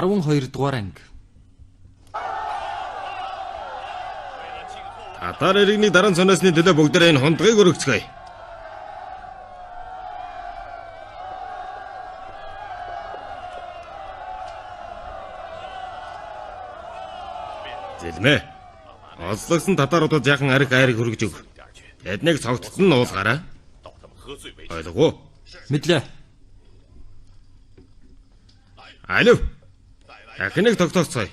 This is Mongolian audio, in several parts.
12 дугаар анги. Татар иргэний даран цоносны төлөө бүгдээ энэ хундгыг өргөцгөөе. Зэлмэ. Олзлогсон татаруудад яхан арх айрыг хөргөж өг. Тэднийг цогцтон нь уулгаарай. Ойлгов уу? Мэдлээ. Алив. Дахиныг тогтооцгоё.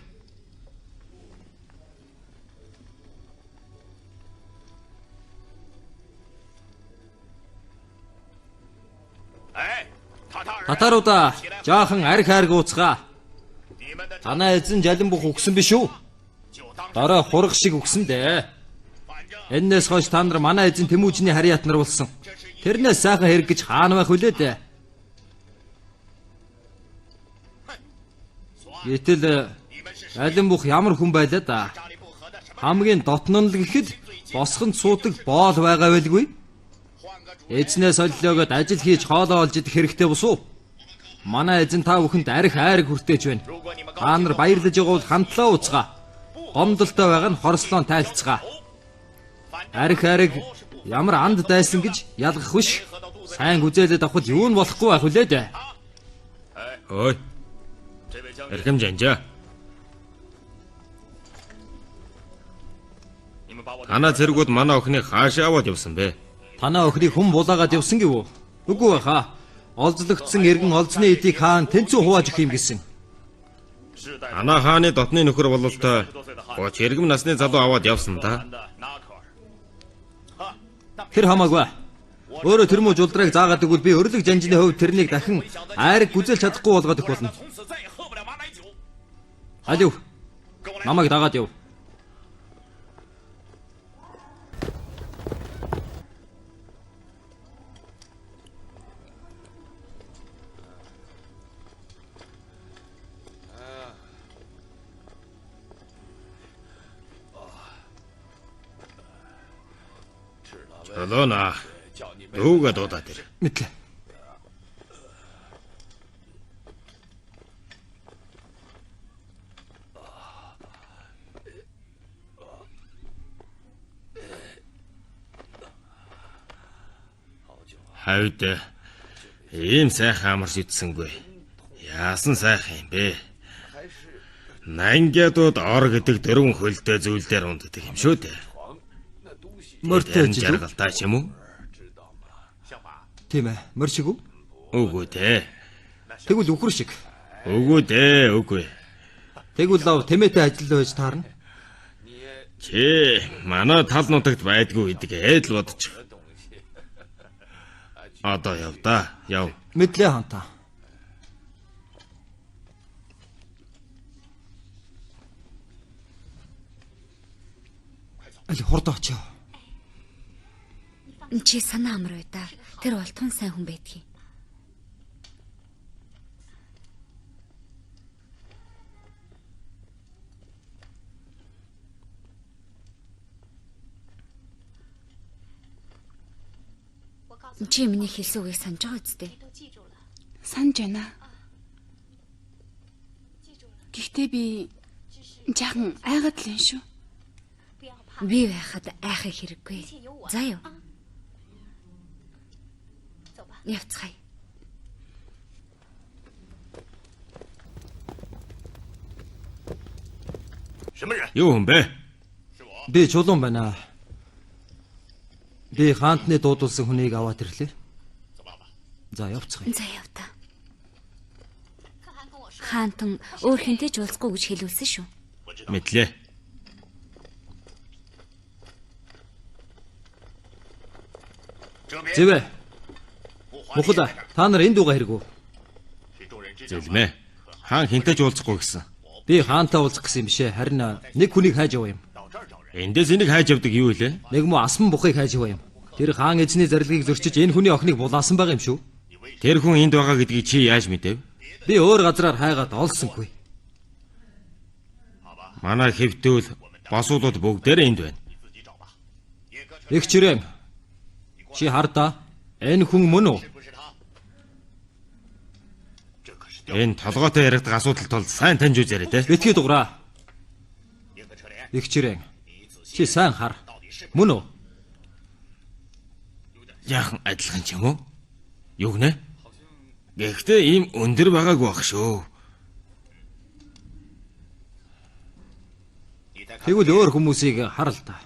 Татаруудаа жаахан арх айрг ууцгаа. Танаа эзэн жалин бух өгсөн биш үү? Дараа хурах шиг өгсөн дээ. Эннээс хойш та нар манай эзэн Тэмүүжний харьяат нар болсон. Тэрнээс сайхан хэрэг гэж хаана байх вүлээ дээ. Гэтэл алин бух ямар хүн байлаа да. Хамгийн дотнон л гэхэд босхонд суудаг боол байгаа байлгүй. Эзнээс оллоогод ажил хийж хоолоо олж идэх хэрэгтэй босуу. Манай эзэн та бүхэнд арх айрг хүртээж байна. Та нар баярлаж байгаа бол хамтлаа ууцгаа. Гомдолтой байгаа нь хорслоон тайлцгаа. Арх айрг ямар анд дайсан гэж ялгах биш. Сайн гүзээлээд авахд юу нь болохгүй байх үлээ дээ. Ой. Эрхэм жанжаа. Танаа зэргүүд манай охиныг хаашаа аваад явсан бэ? Танаа охиныг хүн булаагаад явсан гэв үү? Үгүй баха. Олзлогдсон эргэн олзны эдийг хаан тэнцүү хувааж өгөх юм гэсэн. Танаа хааны дотны нөхөр бололтой гоч эргэм насны залуу аваад явсан да. Тэр хамаагүй. Өөрөө тэр муу жулдраг заагаад өгвөл би өрлөг жанжны хувьд тэрнийг дахин айрыг гүзэлж чадахгүй болгоод өгөх болно. Алив. Намайг дагаад яв. Чолоона. Дүүгээ дуудаад ир. Мэдлээ. Хавьд ийм сайхан амарч идсэнгүй. Яасан сайхан юм бэ? Нангядууд ор гэдэг дөрвөн хөлтэй зүйлдер унддаг юм шүү дээ. Мөртэй жаргалтай ч юм уу? Тийм ээ, мөр шиг үү? Үгүй дээ. Тэгвэл үхэр шиг. Үгүй дээ, үгүй. Тэгвэл лав тэмээтэй ажиллаж байж таарна. Чи манай тал нутагт байдгүй гэдгээ л бодож. Одоо яв да. Яв. Мэдлээ хантаа. Али хурдаач. Чи санаа амар бай да. Тэр бол тун сайн хүн байдгийг. Чи миний хэлсэн үгийг санаж байгаа үстэй. Санаж байна. Гэхдээ би жаахан айгаад л юм шүү. Би байхад айхах хэрэггүй. За юу. Явцгаая. Юу юм бэ? Би чулуун байна. Би хаантны дуудулсан хүнийг аваад ирлээ. За явцгаая. За явта. Хаантан өөр хинтэй ч уулзахгүй гэж хэлүүлсэн шүү. Мэдлээ. Зэвэ. Мухада та нар энд дууга хэрэггүй. Зэлмэ. Хаан хинтэж уулзахгүй гэсэн. Би хаантай уулзах гэсэн юм бишээ. Харин нэг хүнийг хайж яваа юм. Эндээс энийг хайж явдаг юу вэ? Нэг муу асман бухыг хайж яваа юм. Тэр хаан эзний зарилгыг зөрчиж энэ хүний охиныг булаасан байгаа юм шүү. Тэр хүн энд байгаа гэдгийг чи яаж мэдэв? Би өөр газраар хайгаад олсонгүй. Манай хэвтүүл босуулууд бүгдээрээ энд байна. Их чирээн. Чи хардаа энэ хүн мөн үү? Энэ толгойтой яригдах асуудал тул сайн таньж үзээрэй те. Битгий дуграа. Игчрэн. Чи сайн хар. Мөн үү? Яахан адилхан ч юм уу? Юу гэнэ? Гэхдээ ийм өндөр байгаагүй бах шүү. Тэгвэл өөр хүмүүсийг хар л та.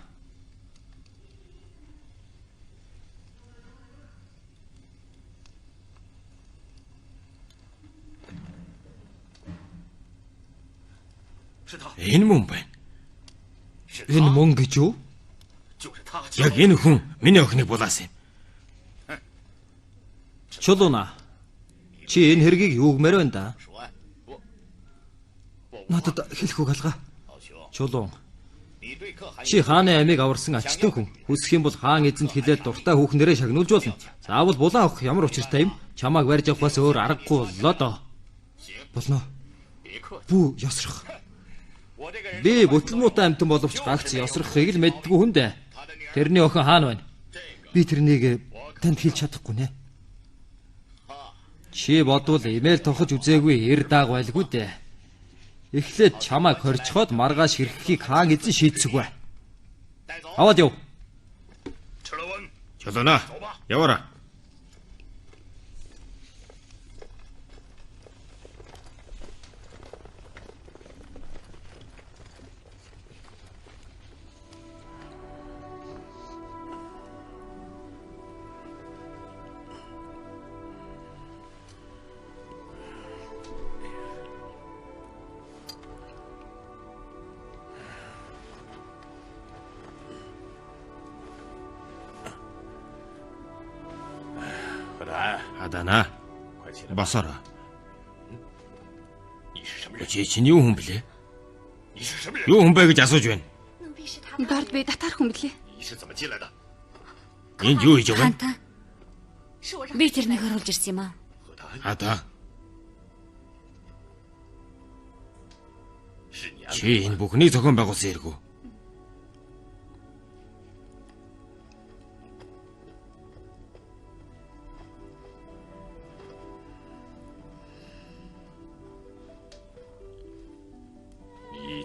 Энэ мөн байна. Энэ мөн гэж юу? Яг энэ хүн миний охиныг булаасан юм. Чулууна. Чи энэ хэргийг юу гэмээр байна да? Надад хэлэхүүг алгаа. Чулуун. Чи хааны амийг аварсан ачтан хүн. Хүсэх юм бол хаан эзэнт хэлээд дуртай хүүхнэрээ шагнуулж болно. Заавал булан авах ямар учиртай юм? Чамааг барьж авахаас өөр аргагүй боллоо доо. Болно. Бүү ёсрох. Би бүтлмуутай амтан боловч гагц ёсрохыг л мэддэггүй хүн дээ. Тэрний охин хаана байна? Би тэрнийг танд хэлж чадахгүй нэ. Чи бодвол имэйл тохож үзээгүй эр дааг байлгүй дээ. Эхлээд чамайг хорчхоод маргааш хэрхийг хаан эзэн шийдсэгвэ. Аваад яв. Чулуунаа. Яваараа. Адана. Басара. Чи чинь юу хүн блэ? Юу хүн бэ гэж асууж байна. Дорд би татар хүн блэ? Энд юу хийж байгаа юм? Хантаа. Би тэрнийг оруулж ирсэн юм аа. Ада. Чи энэ бүхний зохион байгуулсан хэрэг үү?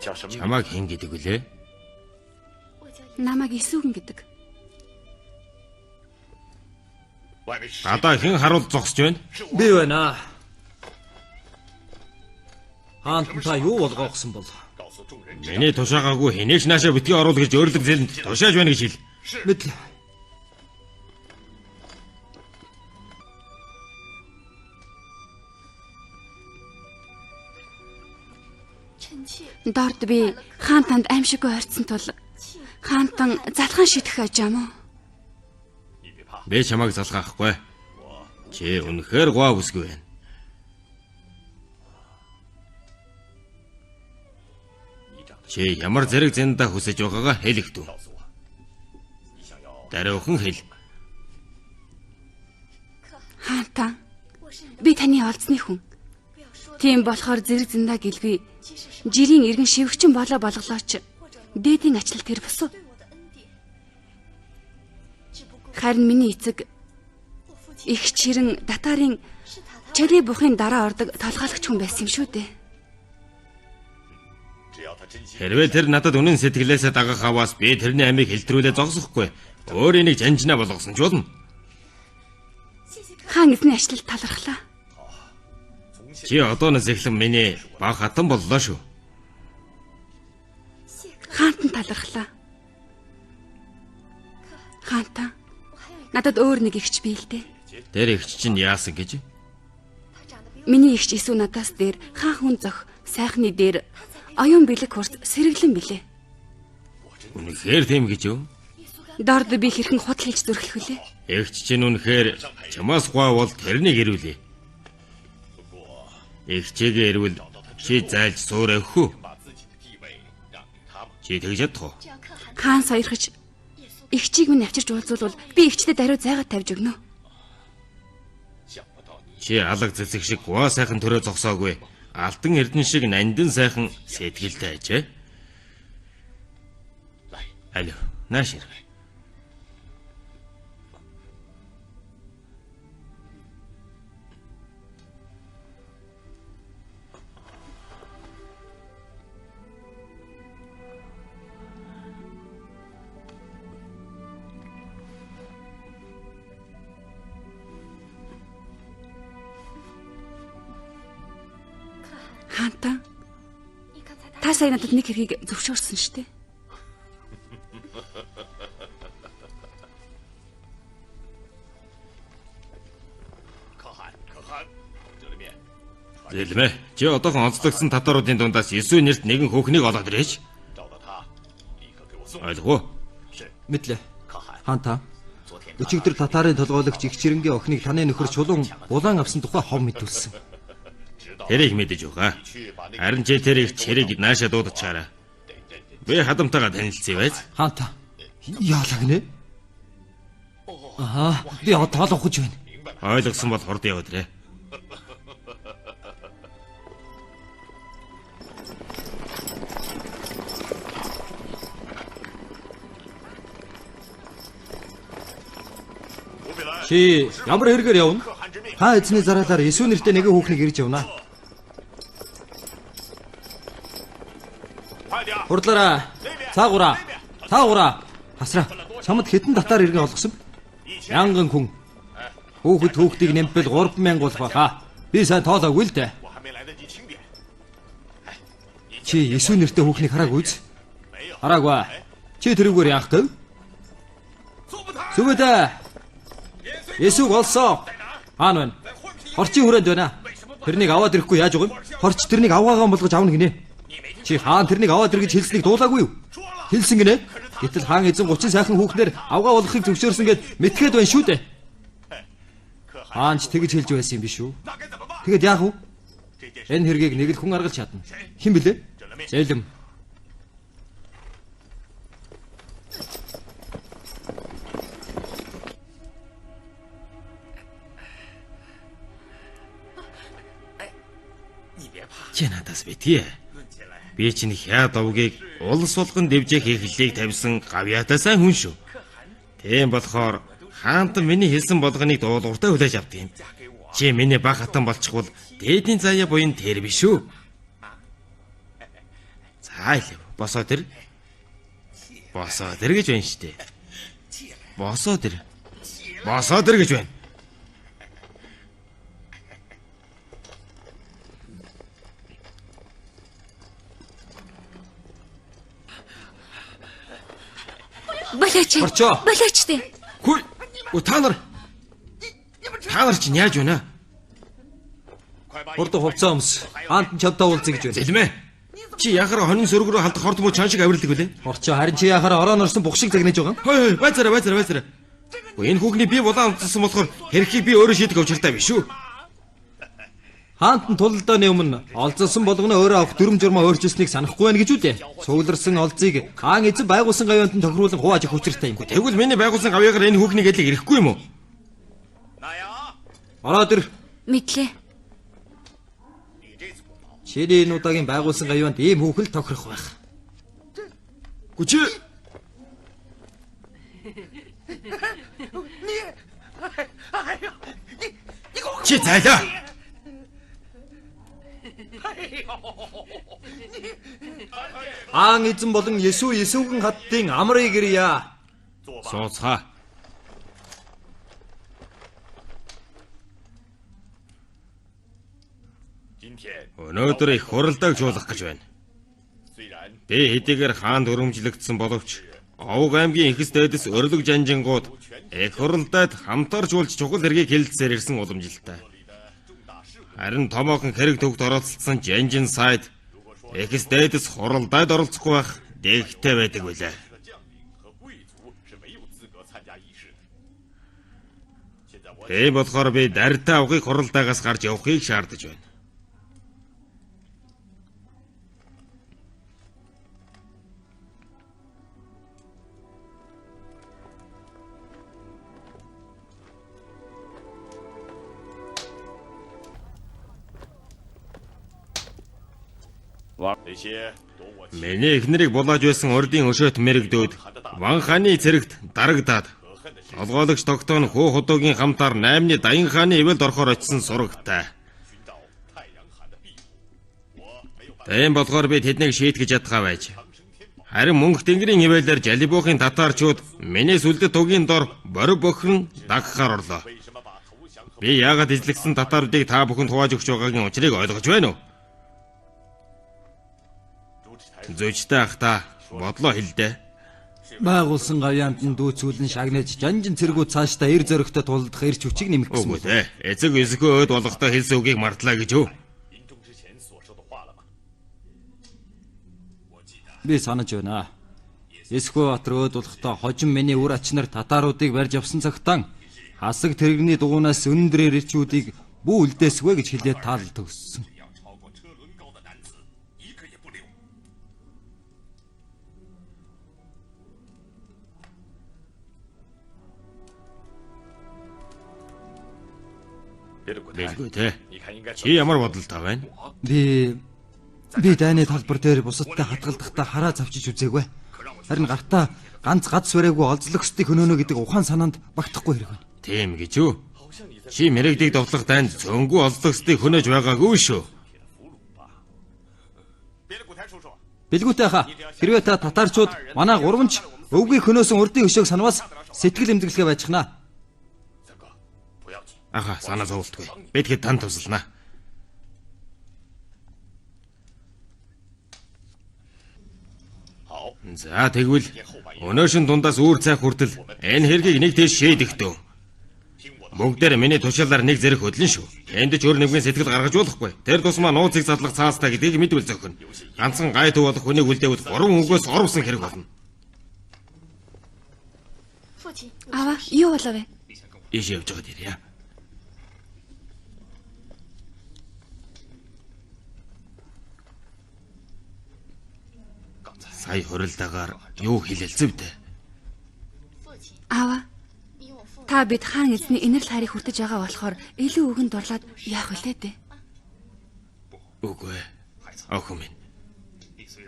Чамайг хэн гэдэг вүлээ? Намайг Исүгэн гэдэг. Гадаа хэн харуул зогсож байна? Би байна. Хаан та юу болгоохсон бол? Миний тушаагаагүй хинээч наашаа битгий оруул гэж өөрлөг зэлэнд тушааж байна гэж хэл. Мэдлээ. Дорд би хаан танд аимшиггүй ойрцсон тул хаантан залхан шитгэх ажаам уу? Би чамайг залгаахгүй. Чи үнэхээр гоо бүсгүй байна. Чи ямар зэрэг зэндаа хүсэж байгаагаа хэлэхдээ. Даруухан хэл. Хаантан би таны олзны хүн. Тийм болохоор зэрэг зэндаа гэлгүй. Жирийн иргэн шивгчин болоо болголооч. Дээдийн ачлал тэр босуу. Харин миний эцэг их чирэн татарын чали бухын дараа ордог толгойлогч хүн байсан юм шүү дээ. Хэрвээ тэр надад үнэн сэтгэлээсээ дагах аваас би тэрний амийг хэлтрүүлээ зогсохгүй. Өөр энийг жанжнаа болгосон ч болно. Хаан эзний ачлал талархлаа. Чи одооноос эхлэн миний баг хатан боллоо шүү. Хаантан талархлаа. Хаантан надад өөр нэг ихч бий л дээ. Тэр ихч чинь яасан гэж? Миний ихч Исүү надаас дээр хаан хүн зөх сайхны дээр оюун бэлэг хурц сэргэлэн билээ. Үнэхээр тийм гэж юу? Дорд би хэрхэн худал хийж зүрхлэх вүлээ? Ихч чинь үнэхээр чамаас гоо бол тэрнийг ирүүлээ. Ихчээгээ ирвэл чи зайлж суурай хөө. Чи тэгж ядах уу? Хаан сойрхож ихчийг минь авчирч уулзвал би ихчдэд даруй зайгаад тавьж өгнө. Чи алга цэцэг шиг гоо сайхан төрөө зогсоогүй. Алтан эрдэн шиг нандин сайхан сэтгэлтэй ажээ. Алло, нааш ир. Хаантан. Та сая надад нэг хэргийг зөвшөөрсөн шүү дээ. Зэлмэ. Чи одоохон онцлогдсон татваруудын дундаас 9 нэрт нэгэн хүүхнийг олоод ирээч. Ойлгов уу? Мэдлээ. Хаантаа. Өчигдөр татарын толгойлогч их чирэнгийн охиныг таны нөхөр чулуун улаан авсан тухай хов мэдүүлсэн. Тэрийг мэдэж өгөө. Харин чи тэрийг чирэг нааша дуудчихаарай. Би хадамтайгаа танилцъя байз. Хаантаа. Яалаа гинэ? Аа, би одоо л ухаж байна. Ойлгосон бол хурд яваад ирээ. Чи ямар хэрэгээр явна? Та эзний зараалаар Есүс нэртэй нэгэн хүүхнийг ирж явна. Хурдлаарай. Цаагаараа. Цаагаараа. Хасраа. Чамд хэдэн татаар иргэн олгосон? Мянган хүн. Хүүхэд хүүхдийг нэмбэл 3000 болох байхаа. Би сайн тоолоогүй л дээ. Чи Есүс нэртэй хүүхнийг хараагүй үз? Хараагүй. Чи тэрүүгээр яах вэ? Сүгэдэ. Есүс олсоо. Хаана вэ? Хорчийн хүрээнд байна. Тэрнийг аваад ирэхгүй яаж байгаа юм? Хорч тэрнийг аваагаа болгож авна гинэ. Чи хаан тэрнийг аваад ир гэж хэлснийг дуулаагүй юу? Хэлсэн гинэ. Гэтэл хаан эзэн 30 сайхан хүүхнээр авгаа болгохыг зөвшөөрсөн гэд мэтгээд байна шүү дээ. Хаан ч тэгж хэлж байсан юм биш үү? Тэгэд яах вэ? Энэ хэргийг нэг л хүн аргалж чадна. Хэн блэ? Зэлэм. Чи надаас битгий. Би чинь хяа довгийг улс болгон дэвжээх эхлэлийг тавьсан гавьяатай сайн хүн шүү. Тийм болохоор хаантан миний хэлсэн болгоныг дуулууртай хүлээж авд юм. Чи миний баг хатан болчихвол дээдийн заяа буян тэр биш үү? Зайл босоод ир. Босоод ир гэж байна штэ. Босоод ир. Босоод ир гэж байна. Болооч. Болооч дээ. Хүй. Та нар чинь яаж байна? Хурд хувцас өмс. Хаант чавдаа уулзъя гэж байна. Зэлмэ. Чи яхаар хонин сөрөг рүү халтах хорт муу чан шиг авирлдаг үлээ. Хорчоо харин чи яхаар ороон орсон бух шиг загнаж байгаа. Хой байцаараа. Энэ хүүхний би булаан амтсан болохоор хэрхийг би өөрөө шийдэх авчиртай биш үү? Хаантан тулалдааны өмнө олзсон болгоно өөрөө авах дүрм журмаа өөрчилснийг санахгүй байна гэж үлээ. Цугларсан олзыг хаан эзэн байгуулсан гавьяанд нь тохируулан хувааж авах учиртай юм. Тэгвэл миний байгуулсан гавьяагаар энэ хүүхний гэдлийг ирэхгүй юм уу? Ороод ир. Мэдлээ. Чиний энэ удаагийн байгуулсан гавьяанд ийм хүүхэл тохирох байх. Гүчи. Чи цайлаа. Хаан эзэн болон Есүгэн хаттын амрыг ирье. Сууцгаа. Өнөөдөр их хуралдааг жуулах гэж байна. Би хэдийгээр хаанд өрөмжлөгдсөн боловч Овг аймгийн ихс дээдэс өрлөг жанжингууд их хуралдаад хамтарч уулж чухал хэргийг хэлэлцээр ирсэн уламжилтай. Харин томоохон хэрэг төгт оролцсон жанжин сайд ихс дээдэс хуралдаад оролцохгүй байх дэгтэй байдаг билээ. Тийм болохоор би дарьтаа авахыг хуралдаагаас гарч явахыг шаардаж байна. Миний эхнэрийг булааж байсан урдын өшөөт мэрэгдүүд Ван хааны цэрэгт дарагдаад толгойлогч тогтоон хөө худуугийн хамтаар 8-ны Даян хааны ивэлд орохоор очисон сурагтай. Тийм болохоор би тэднийг шийтгэж чадхаа байж. Харин мөнх тэнгэрийн ивэлээр Жалибуухын татаарчууд миний сүлдэт тугийн дор борив бохирн дагахаар орлоо. Би яагаад эзлэгсэн татааруудыг та бүхэнд хувааж өгч байгаагийн учрыг ойлгож байна уу? Зөжтэй ах та бодлоо хэлдэ. Байгуулсан гавьяамтан дүүцүүлэн шагнаж жанжин цэргүүд цаашдаа эр зөрөгтэй тулдах эрч хүчийг нэмэх гэсэн Үгүй үг. дээ. Эцэг эсгөө өд болохдоо хэлсэн үгийг мартлаа гэж юу? Би санаж байна. Эсхүү Батар өд болохдоо хожим миний үр ачнаар татаруудыг барьж явсан цагтаа хасаг тэрэгний дугуунаас өндөр эрчүүдийг бүү үлдээсгүй гэж хэлээд таал төгссөн. Дэлгүй те. Чи ямар бодолтой байна? Би дайны талбар дээр бусадтай хатгалдахдаа хараа завчиж үзээгүй. Харин гартаа ганц гац барайгүй олзлогсдыг хөнөөнө гэдэг ухаан санаанд багтахгүй хэрэг байна. Тийм гэж юу? Чи мэрэгдийг довтлох дайнд цөнгүү олзлогсдыг хөнөөж байгаагүй шүү. Билгүүтэй хаа. Хэрвээ та татарчууд манай гурванч өвгийн хөнөөсөн урдын өшөөг санаваас сэтгэл эмзэглэгээ байчихнаа. Аха, санаа зовлтгүй. Би тэгэхэд тань тусалнаа. За тэгвэл өнөөшин дундаас үүр цай хүртэл энэ хэргийг нэг тийш шийдэгтөө. Бүгдээр миний тушаалаар нэг зэрэг хөдлөн шүү. Энд ч өөр нэгэн сэтгэл гаргаж болохгүй. Тэр тусмаа нууцыг задлах цаастай гэдгийг мэдвэл зөхөн. Ганцхан гай төв болох хүнийг үлдээвэл гурван үгөөс оровсон хэрэг болно. Аваа, юу болов вэ? Иш явж байгаа дээрээ. Сая хуралдаагаар юу хэлэлцэв дээ? Аваа. Та бид хаан эзний инэрл хайрыг хүртэж байгаа болохоор илүү үгэнд дурлаад яах вүлээ дээ. Үгүй. Охин минь.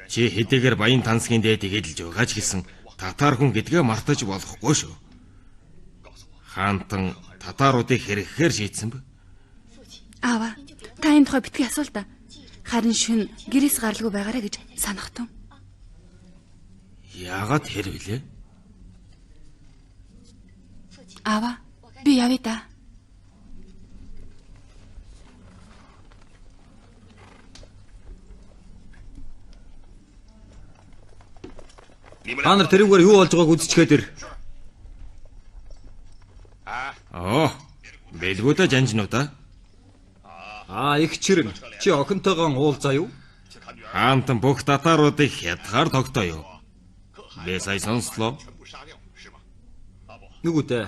Чи хэдийгээр баян тансгийн дээдийг эдэлж байгаа ч гэсэн татар хүн гэдгээ мартаж болохгүй шүү. Хаантан татаруудыг хэрэгхээр шийдсэн бэ? Аваа. Та энэ тухай битгий асуул та. Харин шүн гэрээс гаралгүй байгаарэ гэж санахтун. Яагаад хэрвэлээ? Аваа. Би явъя да. Та нар тэрүүгээр юу болж байгааг үзчихээд ир. Бэлгүүтэй жанжнуудаа. Их чирэн. Чи охинтойгоо уулзаа юу? Хаантан бүх татаруудыг хятгаар тогтоо юу? Би сая сонслоо. Нүгүтэ.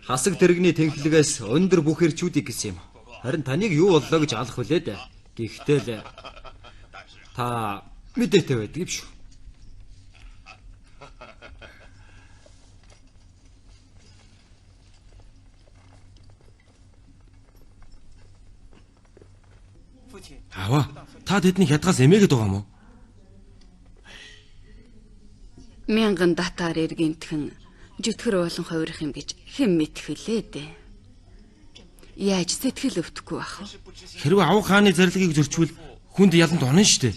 Хасаг тэрэгний тэнхлэгээс өндөр бүх эрчүүдийг гэсэн юм. Харин таныг юу боллоо гэж алах вүлээ дээ. Гэхдээ л та мэдээтэй байдаг юм шүү. Аваа, та тэдний хятгаас эмээгээд байгаа юм уу? Мянган татар эргэнтхэн жүтгэр болон хувирах юм гэж хэн мэдхүлээ дээ. Яаж сэтгэл өвдөхгүй бах вэ? Хэрвээ авах хааны зарилгыг зөрчвөл хүнд ялант онно штэ.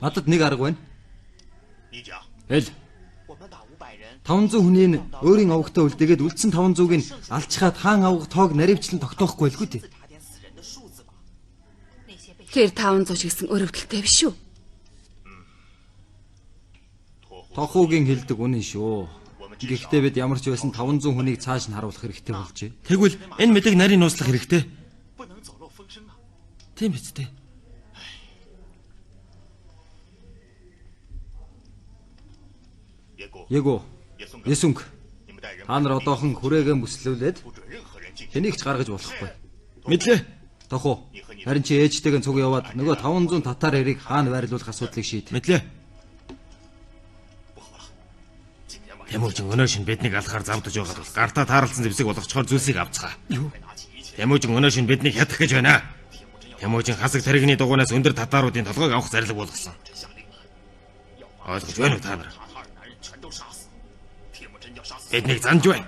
Надад нэг арга байна. Хэл. 500 хүнийг өөрийн авагтаа үлдээгээд үлдсэн 500-ыг нь алчхаад хаан авах тоог наривчлан тогтоохгүй байлгүй дээ. Тэр 500 гэсэн өрөвдөлтэй биш үү? Тохуугийн хэлдэг үнэн шүү. Гэхдээ бид ямар ч байсан 500 хүнийг цааш нь харуулах хэрэгтэй болжээ. Тэгвэл энэ мэдэг нарийн нууцлах хэрэгтэй. Тийм биз дээ. Яго. Ясүнг. Та нар одоохон хүрээгээ бүслүүлээд тэнийг ч гаргаж болохгүй. Мэдлээ. Тохуу. Харин чи ээжтэйгээ цуг яваад нөгөө 500 татар эрийг хаана байрлуулах асуудлыг шийд. Мэдлээ. Тэмүүжин өнөөшин биднийг алахаар завдаж байгаад бол гартаа таарлсан зэвсэг болгочхоор зүйлсийг авцгаа. Тэмүүжин өнөөшин биднийг хятах гэж байна. Тэмүүжин хасаг тэрэгний дугуунаас өндөр татаруудын толгойг авах зарлиг болгосон. Ойлгож байна уу та нар? Биднийг занж байна.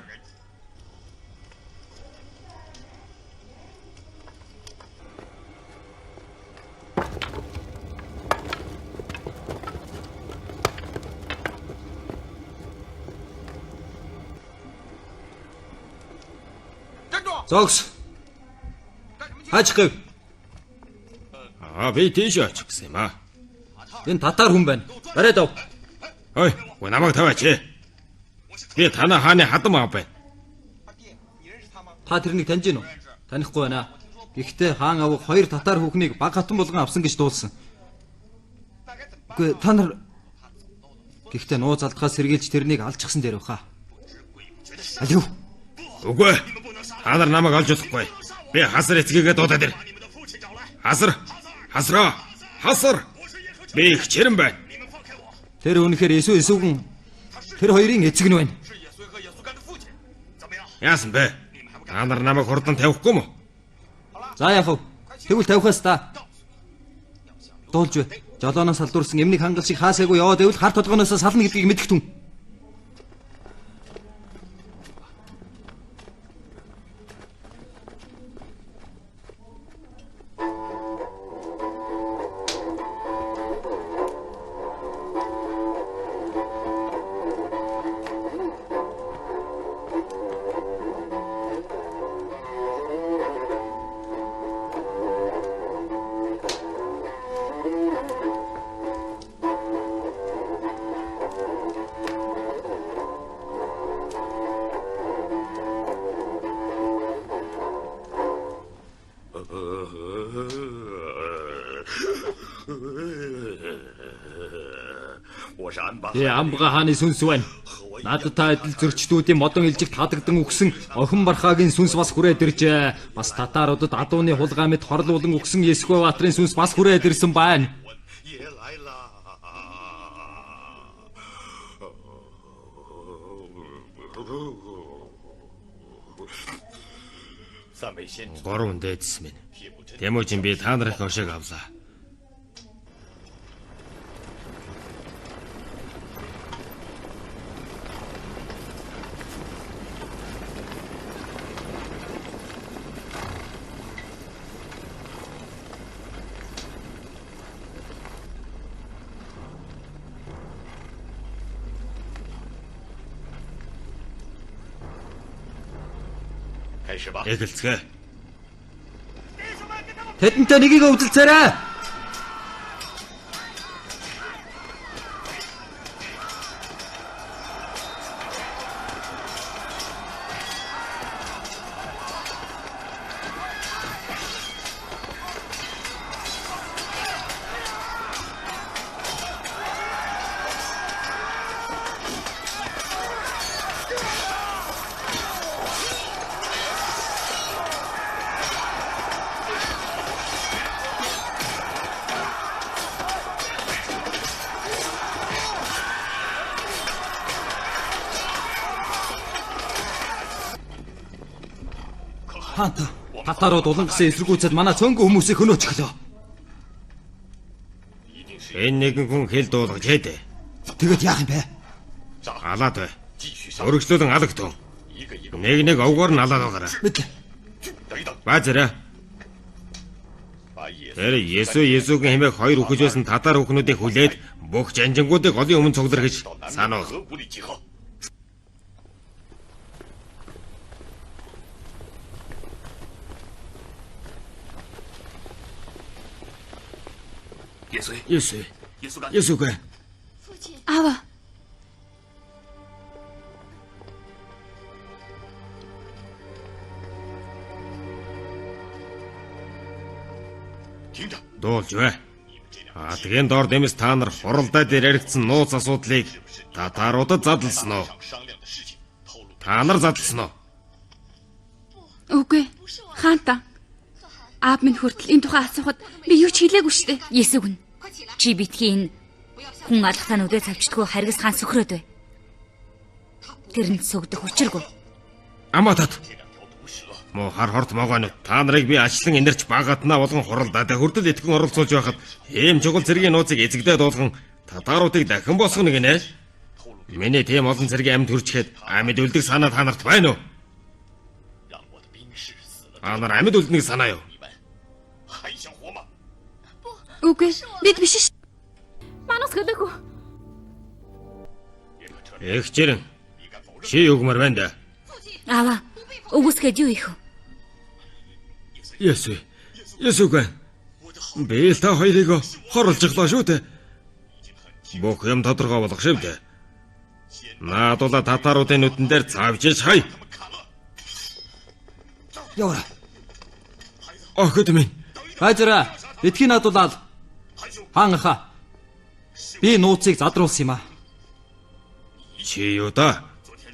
Зогс. Хаачих гэв. Би тийш очих гэсэн юм аа. Энэ татар хүн байна. Барайд ав. Ой, намайг таваач. Би танаа хааны хадам аав байна. Та тэрнийг таньж гин үү? Танихгүй байна. Гэхдээ хаан авах 2 татар хүүхнийг баг хатан болгон авсан гэж дуулсан. Үгүй та нар гэхдээ нууц алдхаас сэргийлж тэрнийг алчихсан дээр баха. Алив. Үгүй. Та нар намайг олж болохгүй. Би хасар эцгээгээ дуудаад ир. Хасар. Би их чирэн байна. Тэр үнэхээр эсвгэн тэр хоёрын эцэг нь байна. Яасан бэ? Та нар намайг хурдан тавихгүй мө? За яах вэ? Тэгвэл тавихаас та. Дуулж бай. Жолооноос салдуурсан эмнийг хангал шиг хаасайгүй яваад байвал хар толгооноос сална гэдгийг мэдэх түн. Би Амбга хааны сүнс байна. Надад та адил зөрчдүүдийн модон илжигт хадагдан өгсөн охин бархаагийн сүнс бас хүрээд иржээ. Бас татааруудад адууны хулгай мэд хорлуулан өгсөн Есхү баатрын сүнс бас хүрээд ирсэн байна. Гурван дээдс минь. Тэмүүжин би та нарыг хошиг авлаа. Эхэлцгээ. Тэдэнтэй нэгийг өвдөлцөөрэй. Хаанта татарууд улангасан эсэргүүцэд манай цөөнгө хүмүүсийг хөнөөч өглөө. Энэ нэгэн хүн хэл дуулгаж хэдэ. Тэгэд яах юм бэ? Алаад бай. Өргөжлөлөн алагтун. Нэг овгоор нь алаад байгаарай. Баазараа. Тэр Есүгийн хэмээх 2 үхэж байсан татар хүүхнүүдийг хүлээд бүх жанжингуудыг голын өмнө цуглар гэж санаа. Есүгэ. Аава. Дуулж бай. Тэгэн дор дэмэс та нар хуралдаад яригдсан нууц асуудлыг татаруудад задлсан уу? Та нар задлсан уу? Үгүй. Хаанта. Аав минь хүртэл энэ тухай асуухад би юу ч хэлээгүй штэ. Есүгэн. Чи битгий энэ хүн алхтаа нүдээ цавчдаггүй харгас хаан сөхрөөд бай. Тэрэнд сүгдэх учиргүй. Аматад. Мо хар хорт могоонууд та нарыг би ачлан инэрч багатнаа болгон хуралдаад хүртэл итгэн оролцуулж байхад ийм чухал зэргийн нууцыг эзэгдээд болгон татааруудыг дахин босгоно гинэ. Миний тийм олон зэргийн амьд хүрчихэд амьд үлдэх санаа та нарт байна уу? Анар амьд үлднийг санаа юу? Үгүй. Бид биш ш. Манус гэлээгүй. Их чирэн. Чи югмар байна да. Аава. Өгөөсгээд юу их вэ? Есүг. Би л та хоёрыг хорлжглоо шүү дээ. Бүх юм тодорхой болох шив дээ. Наадуула татаруудын нүдэн дээр цавжиж хай. Яваа. Охид минь. Хайзара, эдхийн надуулаад. Хаан аха. Би нууцыг задруулсан юм аа. Чи юу да?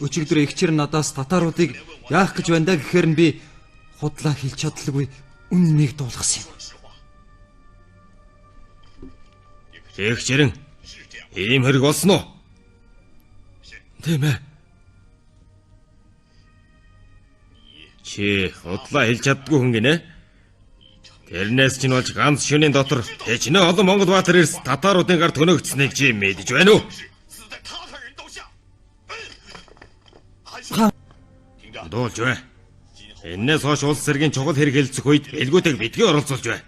Өчигдөр эгчээр надаас татаруудыг яах гэж байна да гэхээр нь би худлаа хэлж чадлагүй үннийг дуулгасан юм. Эгчэрэн ийм хэрэг болсон уу? Тийм ээ. Чи худлаа хэлж чаддгүй хүн гинэ? Тэрнээс чинь болж ганц шөнийн дотор тэжнэ олон Монгол баатар эрс татаруудын гар төнөөгдсөнийг чи мэдэж байна уу? Дуулж бай. Энээс хойш улс зэргийн чухал хэрэг хэлцэх үед элгүүтэг битгий оролцуулж бай.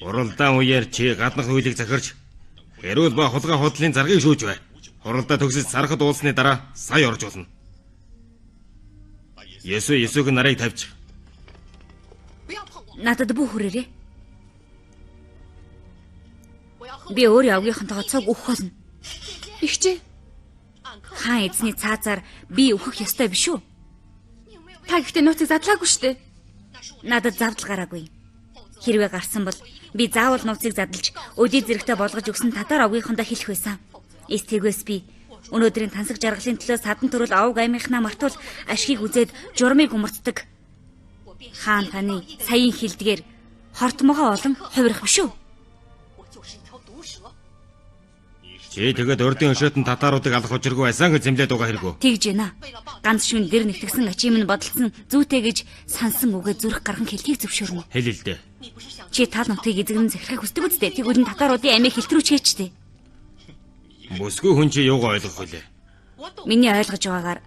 Уралдаан үеэр чи гаднах хуулийг захирч эрүүл ба хулгай худлын заргийг шүүж бай. Хуралдаа төгсөж сарахад уулсны дараа сая оржуулна. Есүг нарыг тавьж. Надад бүх хүрээрээ. Би өөрөө авгийнхантайгаа цог өгөх болно. Игчээ, Хаан эзний цаазаар би өөхөх ёстой биш үү? та гэхдээ нууцыг задлаагүй шүү дээ. Надад завдал гараагүй. Хэрвээ гарсан бол би заавал нууцыг задлж өдий зэрэгтэй болгож өгсөн татар авгийнхандаа хэлэх байсан. Эстэгээс би өнөөдрийн тансаг жаргалын төлөө садан төрөл авг аймынхнаа мартуул ашгийг үзээд журмыг умартдаг. Хаан таны саяын хилдгээр хортмогоо олон хувирах биш үү? Чи тэгээд урдын өшөөтөн татаруудыг алах учиргүй байсан гэж зэмлээд байгаа хэрэггүй. Тэгж байна. Ганц шүн дэр нэгтгсэн ачим нь бодолцсон зүйтэй гэж сансан үгээ зүрх гархан хэлхийг зөвшөөрнө. Хэл л дээ. Чи тал нутгийг эзэгнэн захирахыг хүсдэг үстэй. Тэгвэл нь татаруудын амийг хэлтрүүч хийчтэй. Бүсгүй хүн чи юугаа ойлгох вүлээ? Миний ойлгож байгаагаар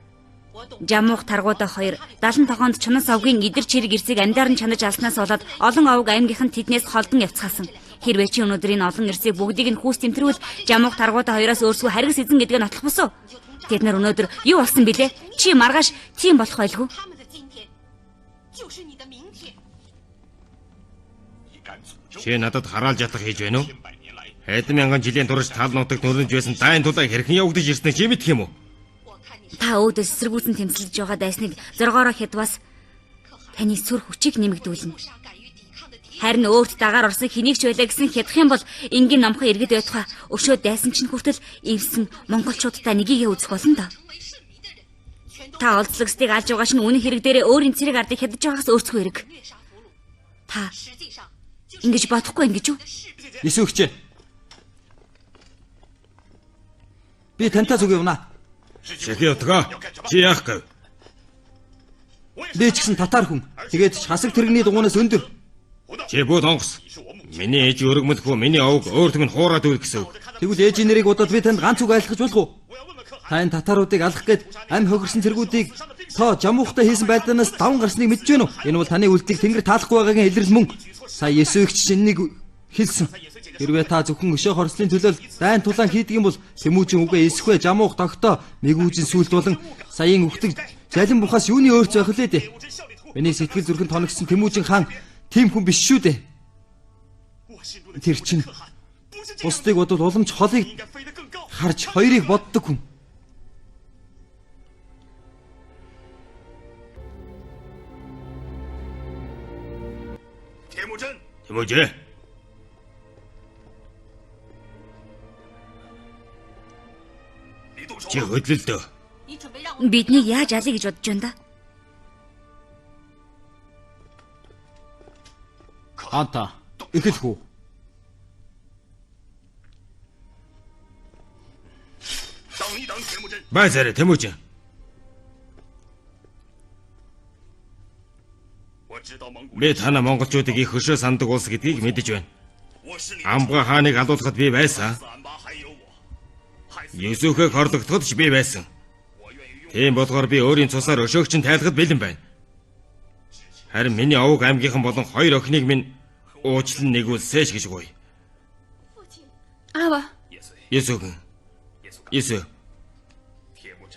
Жамуух таргуудаа хоёр 70 тогоонд чунас авгийн идэр чирэг ирсийг амдаар нь чанаж алснаас болоод олон авг аймгийнхан тэднээс холдон явцгаасан. Хэрвээ чи өнөөдрийн олон ирсийг бүгдийг нь хүүс тэмтрүүл Жамуух таргуудаа хоёроос өөрсгөө харгас эзэн гэдгээ нотлох босоо. Тэд нар өнөөдөр юу болсон бilé? Чи маргааш тийм болох байлгүй. Чи надад хараалж ятах хийж байна уу? Хэдэн мянган жилийн турш тал нутагт нүрнэж байсан дайн тулаа хэрхэн явагдаж ирснэ чи мэдэх юм уу? Та өөдөөс эсэргүүцэн тэмцэлж байгаа дайсныг зоргоороо хядвас таны сүр хүчийг нэмэгдүүлнэ. Харин өөрт дагаар орсон хэнийг ч байлаа гэсэн хядах юм бол энгийн номхон иргэд байтугай өшөө дайсан чинь хүртэл эвсэн монголчуудтай нэгийгээ үзэх болно доо. Та олзлогсдыг алж байгаа шин үнэн хэрэг дээрээ өөрийн цэрэг ардыг хядаж байгаас өөрсгөө хэрэг. Та ингэж бодохгүй ингэж үү? Исүгч. Би тантай зүг явна. Шихи утгаа. Чи яах гэв? Би ч гэсэн татар хүн. Тэгээд ч хасаг тэрэгний дугуунаас өндөр. Чи бод онгос. Миний ээж өргөмөл хөө миний овг өөрт минь хуураад үйл гэсэн. Тэгвэл ээжийн нэрийг удаад би танд ганц үг айлтгаж болох уу? Та энэ татаруудыг алах гээд ам хохирсон цэргүүдийг тоо Жамуухтай хийсэн байдлаас даван гарсныг мэдж байна уу? Энэ бол таны үлдийг тэнгэр таалахгүй байгаагийн илрэл мөн. Сая Есүгч шиннийг хэлсэн. Хэрвээ та зөвхөн өшөө хорслын төлөө дайн тулаан хийдэг юм бол Тэмүүжин үгээ эсэхвэ Жамуух тогтоо мэгүүжин сүлд болон саяын үхдэг залин бухаас юуны өөрч байх лээ дээ. Миний сэтгэл зүрхэн тоногсон Тэмүүжин хаан тийм хүн биш шүү дээ. Тэр чинь бусдыг бодвол уламж холыг харж хоёрыг боддог хүн. Тэмүүжин. Чи хөдлөлтөө. Биднийг яаж алъя гэж бодож байна да? Анта эхэлхүү. Бай зарэ Тэмүүжин. Би танаа монголчуудыг их хөшөө сандаг улс гэдгийг мэдэж байна. Амбга хааныг алуулахад би байсан. Юсүхийг хорлогдоход ч би байсан. Тийм болохоор би өөрийн цусаар өшөөгч нь тайлахад бэлэн байна. Харин миний овг аймгийнхан болон хоёр охиныг минь уучлан нэгүүлсэж гэж гуй. Аава. Есүгэн.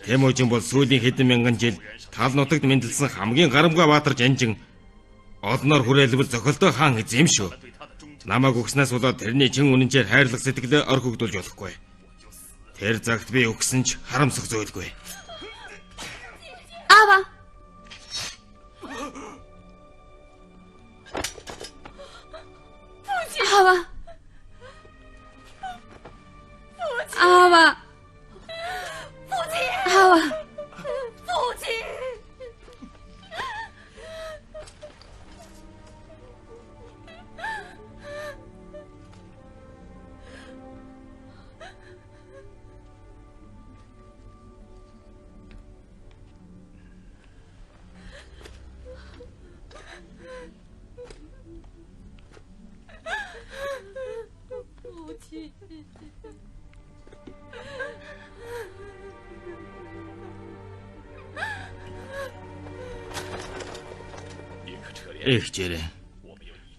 Тэмүүжин бол сүүлийн хэдэн мянган жил тал нутагт мэндэлсэн хамгийн гарамгай баатар жанжин олноор хүрээлбэл зохилтой хаан эзэм шүү. Намайг өгснээс болоод тэрний чин үнэнчээр хайрлах сэтгэлээ ор хөгдүүлж болохгүй. Тэр цагт би өгсөн ч харамсах зүйлгүй. Аава. Аава. Аава. Аава. Эх жирээ.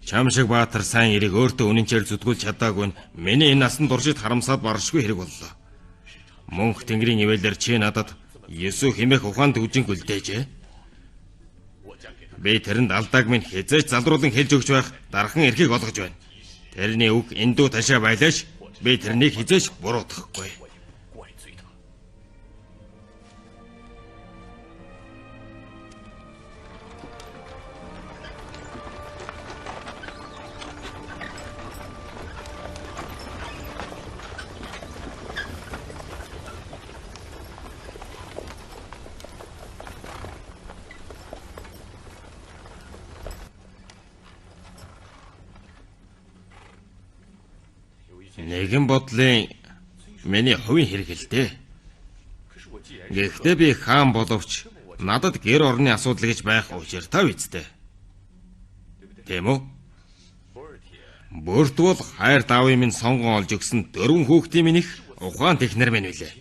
Чам шиг баатар сайн эрийг өөртөө үнэнчээр зүтгүүлж чадаагүй нь миний энэ насанд дуршид харамсаад баршгүй хэрэг боллоо. Мөнх Тэнгэрийн ивэлэр чи надад Есүс хэмээх ухаанд үжинг үлдээжээ. Би тэрэнд алдааг минь хязгаарч залруулан хэлж өгч байх дархан эрхийг олгож байна. Тэрний үг эндүү ташаа байлаач би тэрнийг хязгаарч буруутгахгүй. Нэгэн бодлын миний хувийн хэрэгэлтэй. Гэхдээ би хаан боловч надад гэр орны асуудал гэж байх учиртай үстэй. Тийм үү? Бүрт бол хайр давын минь сонгон олж өгсөн 4 хүүхдийн минийх ухаан технэр минь үлээ.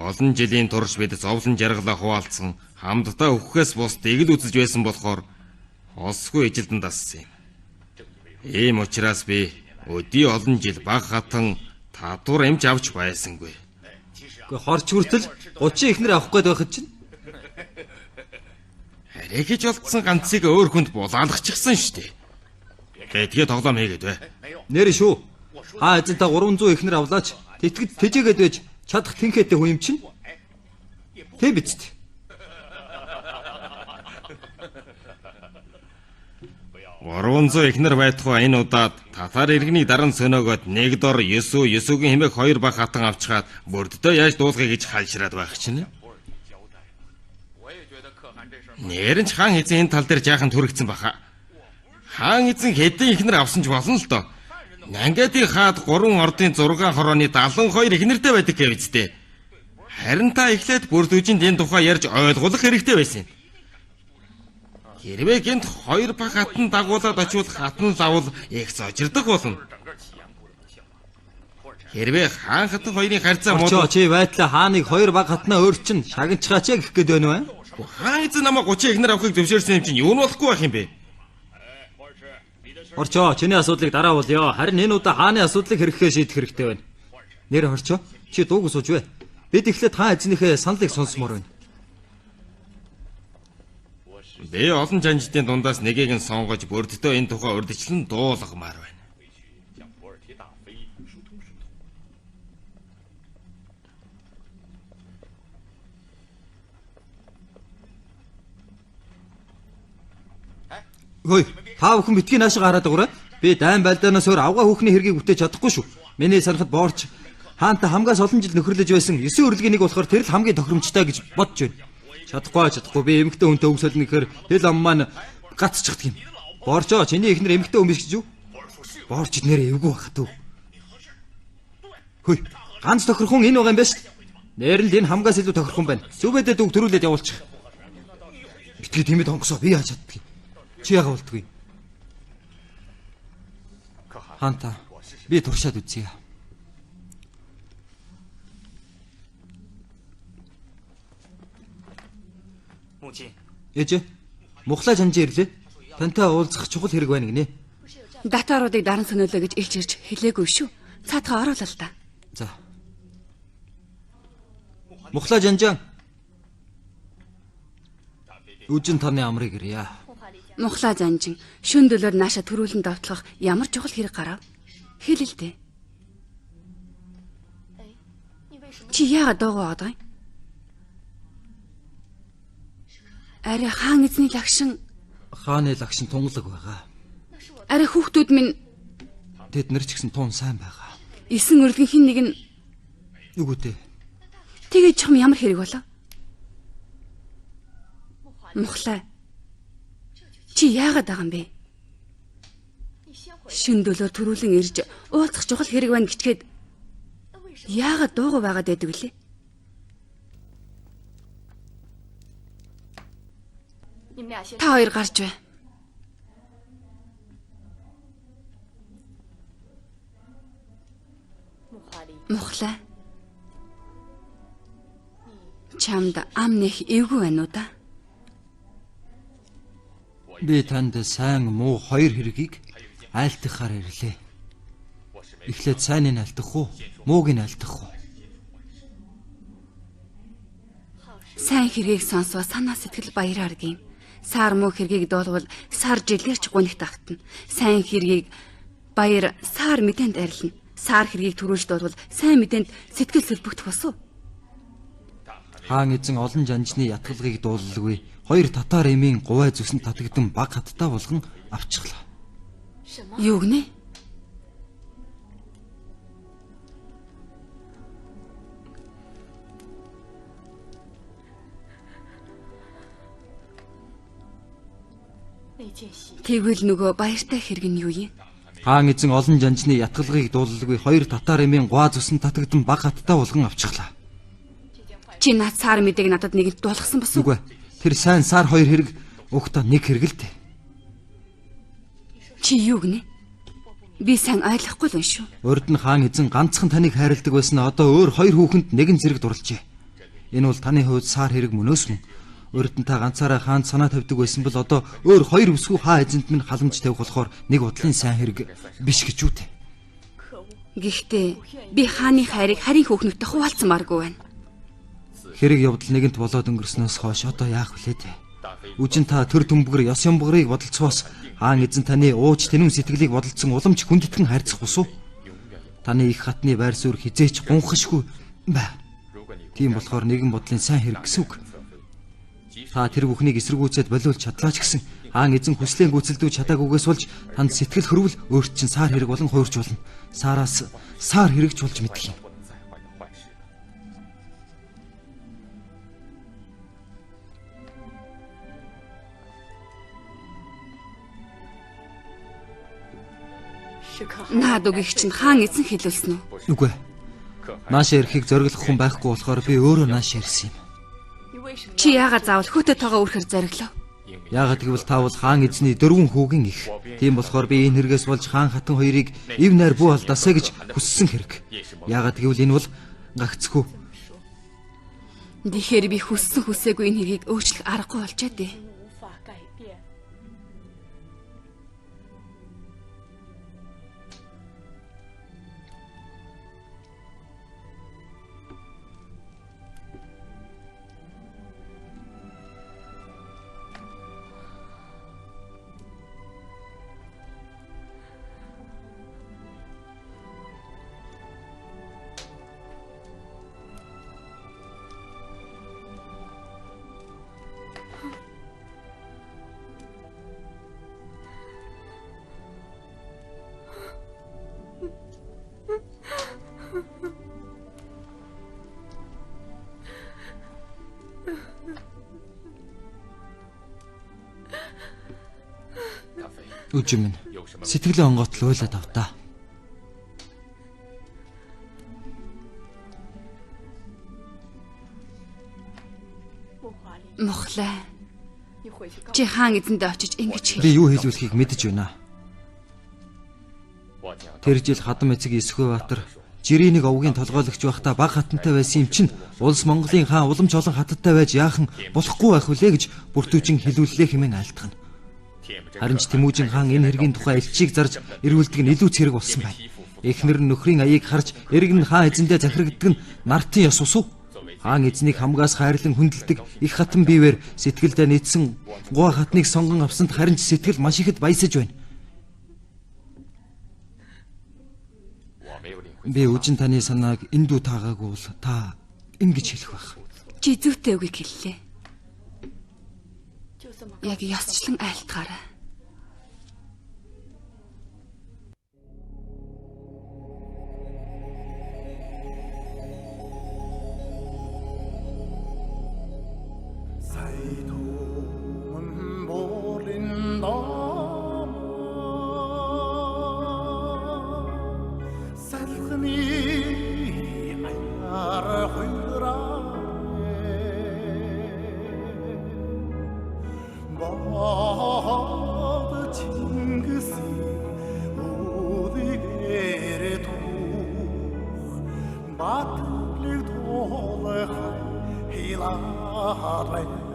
Олон жилийн турш бид зовлон жаргалаа хуваалцсан хамтдаа өвхөхөөс бус дэгэл үзэж байсан болохоор олсгүй ижилдэн дассан юм. Ийм учраас би өдий олон жил баг хатан татвар эмч авч байсангүй. Гэхдээ хорч хүртэл 30 ихнэр авах гээд байхад чинь харигж олдсон ганцыг өөр хүнд булаалгачихсан шүү дээ. Тэгээ тоглоом хийгээд бай. нэр шүү. Хаа эзэнтэй 300 ихнэр авлаач. Тэтгэд тэжээгээд байж чадах тэнхээтэй хүн юм чинь. Тэ биз дээ. 300 ихнэр байтугай энэ удаад татар иргэний даран сөнөөгөөд нэг дор Есүгийн хэмээх 2 баг хатан авчгаад бүрддөө яаж дуулахыг гэж хальшраад байх чинь. Нэрэнч хаан эзэн энэ тал дээр жаахан түрэгцэн баха. Хаан эзэн хэдэн ихнэр авсан ч болно л доо. Нангадын хаад 3 ордын 6 хорооны 72 ихнэртэй байдаг гэв үстэй. Харин та эхлээд бүрдүүжинд энэ тухай ярьж ойлгуулах хэрэгтэй байсан юм. Хэрвээ гэнт 2 баг хатан дагуулад очивол хатан лавл их зожирдох болно. Хэрвээ хаан хатан хоёрын харьцаа Модоо чи байтлаа хааныг 2 баг хатнаа өөрчин шагнацгаач гэх гээд байна вэ? Хаан эзэн намайг 30 ихнэр авахыг зөвшөөрсөн юм чинь юу нь болохгүй байх юм бэ? Орчоо, чиний асуудлыг дараа болёо. Харин энэ удаа хааны асуудлыг хэрэглэхээ шийдэх хэрэгтэй байна. Нэр хорчоо, чи дууг сууж бай. Бид эхлээд хаан эзнийхээ саналыг сонсомоор байна. Би олон жанжтын дундаас нэгийг нь сонгож бүрддөө энэ тухай урдчлан дуулгамаар байна. Хөөе, та бүхэн битгий наашаа хараад байгаарай. Би дайн байлдаанаас өөр авгаа хүүхний хэргийг үтээж чадахгүй шүү. Миний санахад боорч хаантай хамгаас олон жил нөхөрлөж байсан 9 урилгын нэг болохоор тэр л хамгийн тохиромжтой гэж бодож байна. Чадахгүй би эмэгтэй хүнтэй үг солино гэхээр тэл ам маань гацчихдаг юм. Боорчоо, чиний ихнэр эмэгтэй хүн биш гэж юу? Боорч нэрээ эвгүй байхад үү? Хөөе, ганц тохирхон энэ байгаа юм байна шүү. Нээр л энэ хамгаас илүү тохирхон байна. Зүбэдэд үг төрүүлээд явуулчих. Битгий тиймэд хонгосоо би яаж чаддгийг. Чи яага болдгүй. Ханта, би туршаад үзье. Ээж, мухлаа жанжин ирлээ. Тантай уулзах чухал хэрэг байна гинэ. Датааруудыг даран сөнөөлөө гэж илж ирж хэлээгүй шүү. Цаатгаа ороолаа л да. За. Мухлаа жанжин. Үжин тарны амрыг ирье. Мухлаа занжин шүн дөлөөр нааша төрүүлэн давтлах ямар чухал хэрэг гарав? Хэл л дээ. Чи яагаад дуугаа байгаа юм? Арай хаан эзний лагшин, Хааны лагшин тунгалаг байгаа. арай хүүхдүүд минь Тэд нар ч гэсэн тун сайн байгаа. 9 өрлгөн хин нэг нь Нүгүтээ. тэгээд чам ямар хэрэг болов? Мухлаа. Чи яагаад байгаа юм бэ? Шүн дөлөөр төрүүлэн ирж уулзах чухал хэрэг байна гिचгээд яагаад дуугаа байгаад байдаг вүлээ? Та хоёр гарч бай. Мухлаа. Чамд ам нэх эвгүй байна уу да? Би танд сайн муу хоёр хэргийг айлтгахаар ирлээ. Эхлээд сайныг айлтгах уу, мууг нь айлтгах уу? Сайн хэргийг сонсвол санаа сэтгэл баяраар гин. Сар муу хэргийг доолвол сар жилээрч гунигт автна. Сайн хэргийг баяр сар мэдэнд арилна. Сар хэргийг төрүүлж доолвол сайн мэдэнд сэтгэл сэлбэгдэх босов. Хаан эзэн олон жанжны ятгалгийг дуулалгүй. Хоёр татар эмийн гувай зүсэнд татагдсан баг хаттай болгон авчихлаа. Юу гинэ? Тэгвэл нөгөө баяртай хэрэг нь юу юм? Хаан эзэн олон жанжны ятгалгийг дуулалгүй. Хоёр татар эмийн гувай зүсэнд татагдсан баг хаттай болгон авчихлаа. Чи наад сар мэдээг надад нэгэнд дуулгасан босов. Үгүй. Тэр сайн сар хоёр хэрэг угтаа нэг хэрэг л дээ. Чи юу гинэ? Би сайн ойлгохгүй л юм шүү. Урд нь хаан эзэн ганцхан таныг хайрладаг байсан одоо өөр хоёр хүүхэнд нэгэн зэрэг дурлжээ. Энэ бол таны хувьд сар хэрэг мөнөөс мөн. Урд нь та ганцаараа хаанд санаа тавьдаг байсан бол одоо өөр хоёр өсгөө хаа эзэнт минь халамж тавих болохоор нэг удлын сайн хэрэг биш гэж үү? Гэхдээ би хааны хайрыг харийн хүүхнүүдэд хуваалцмааргүй байна. Хэрэг явдал нэгэнт болоод өнгөрснөөс хойш одоо яах вүлээ дээ? Үжин та төр төмбөгөр ёс ямбгарыг бодолцоос хаан эзэн таны ууч тэнүүн сэтгэлийг бодолцсон уламж хүндэтгэн хайрцах усуу. Таны их хатны байр суурь хизээч гунхашгүй бай. Тийм болохоор нэгэн бодлын сайн хэрэг гэсэн үг. Та тэр бүхнийг эсэргүүцээд болиулж чадлаач гэсэн хаан эзэн хүслээ гүйцэлдүүлж чадаагүйгээс болж танд сэтгэл хөрвөл өөрт чинь сар хэрэг болон хуурж болно. Сараас сар хэрэгч болж мэдэх юм. Наад үгийг чинь хаан эзэн хэлүүлсэн үү? Үгүй. Нааш ирэхийг зориглох хүн байхгүй болохоор би өөрөө нааш ирсэн юм. Чи яагаад заавал хөтө тоогоо үрхээр зориглоо? Яагаад гэвэл та бол хаан эзний дөрвөн хүүгийн их. Тийм болохоор би энэ хэрэгээс болж хаан хатан хоёрыг ив найр бүү алдаасаа гэж хүссэн хэрэг. Яагаад гэвэл энэ бол гагцхүү. Тэгэхээр би хүссэн хүсээгүй энэ хэргийг өөрчлөх аргагүй болчоо дээ. Үжим минь сэтгэлээ онгоотл уйлаад автаа. Мухлаа. Чи хаан эзэндээ очиж ингэж Би юу хэлүүлэхийг мэдэж байна. Тэр жил хадам эцэг Эсхүүбаатар жирийн нэг овгийн толгойлогч байхдаа баг хатантай байсан юм чинь улс Монголын хаан уламж олон хатантай байж яахан болохгүй байх үлээ гэж бүртүүчин хэлүүллээ хэмээн айлтгана. Харин ч Тэмүүжин хаан энэ хэргийн тухай элчийг зарж эргүүлдэг нь илүү цэрэг болсон байна. Эхнэр нь нөхрийн аяыг харж эрг нь хаан эзэндээ захирагддаг нь нартын ёс усуу. Хаан эзнийг хамгаас хайрлан хүндэлдэг их хатан бивэр сэтгэлдээ нийцсэн гоо хатныг сонгон авсанд харин ч сэтгэл маш ихэд баясаж байна. Би үжин таны санааг эндүү таагаагүй бол та ингэж хэлэх байх. Чи зүйтэй үгийг хэллээ. Яг ёсчлон айлтгаарай. Батлыг туулах хилаад